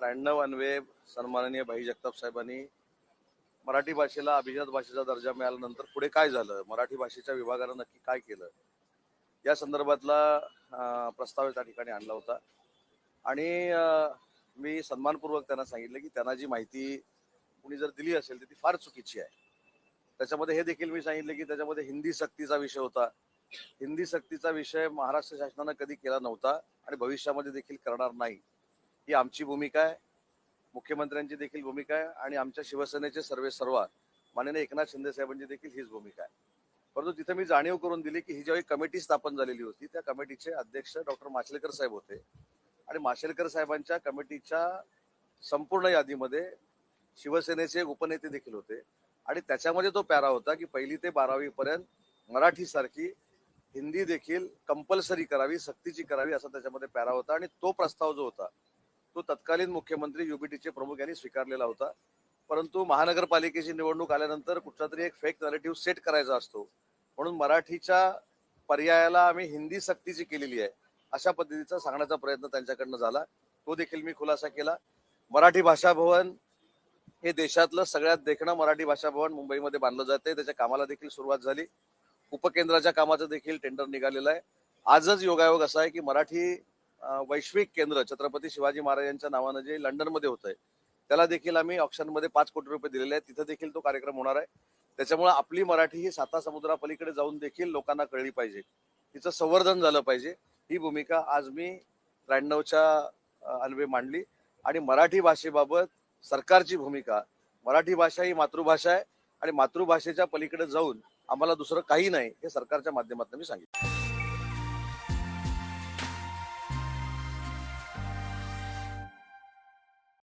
93 सन्माननीय भाई जगताप साहेबांनी मराठी भाषेला अभिजात भाषेचा दर्जा मिळाल्यानंतर पुढे काय झालं, मराठी भाषेच्या विभागानं नक्की काय केलं, या संदर्भातला प्रस्ताव त्या ठिकाणी आणला होता. आणि मी सन्मानपूर्वक त्यांना सांगितलं की त्यांना जी माहिती कुणी जर दिली असेल तर ती फार चुकीची आहे. त्याच्यामध्ये हे देखील मी सांगितलं की त्याच्यामध्ये हिंदी सक्तीचा विषय होता. हिंदी सक्तीचा विषय महाराष्ट्र शासनानं कधी केला नव्हता आणि भविष्यामध्ये देखील करणार नाही, ही आमची भूमिका आहे, मुख्यमंत्र्यांची देखील भूमिका आहे आणि आमच्या शिवसेनेचे सर्व माननीय एकनाथ शिंदे साहेबांची देखील हीच भूमिका आहे. परंतु तिथे मी जाणीव करून दिली की ही ज्यावेळी कमिटी स्थापन झालेली होती त्या कमिटीचे अध्यक्ष डॉक्टर माशेलकर साहेब होते आणि माशेलकर साहेबांच्या कमिटीच्या संपूर्ण यादीमध्ये शिवसेनेचे उपनेते देखील होते आणि त्याच्यामध्ये तो पॅरा होता की 1ली ते 12वी पर्यंत मराठी सारखी हिंदी देखील कंपल्सरी करावी, सक्तीची करावी, असा त्याच्यामध्ये पॅरा होता. आणि तो प्रस्ताव जो होता तो तत्कालीन मुख्यमंत्री युबीटीचे प्रमुख यांनी स्वीकारलेला होता. परंतु महानगरपालिकेची निवडणूक आल्यानंतर कुठला तरी एक फेक नरेटिव्ह सेट करायचा असतो, म्हणून मराठीच्या पर्यायाला आम्ही हिंदी सक्तीची केलेली आहे अशा पद्धतीचा सांगण्याचा प्रयत्न त्यांच्याकडनं झाला. तो देखील मी खुलासा केला. मराठी भाषा भवन हे देशातलं सगळ्यात देखणं मराठी भाषा भवन मुंबईमध्ये बांधलं जाते. त्याच्या कामाला देखील सुरुवात झाली. उपकेंद्राच्या कामाचं देखील टेंडर निघालेलं आहे. आजच योगायोग असा आहे की मराठी वैश्विक केंद्र छत्रपती शिवाजी महाराजांच्या नावानं जे लंडनमध्ये होत आहे त्याला देखील आम्ही ऑक्शनमध्ये 5 कोटी रुपये दिलेले आहेत. तिथं देखील तो कार्यक्रम होणार आहे. त्याच्यामुळे आपली मराठी ही 7 समुद्रापलीकडे जाऊन देखील लोकांना कळली पाहिजे, तिचं संवर्धन झालं पाहिजे. ही भूमिका आज मी 93च्या अन्वये मांडली. आणि मराठी भाषेबाबत सरकारची भूमिका, मराठी भाषा ही मातृभाषा आहे आणि मातृभाषेच्या पलीकडे जाऊन आम्हाला दुसरं काही नाही हे सरकारच्या माध्यमातून मी सांगितलं.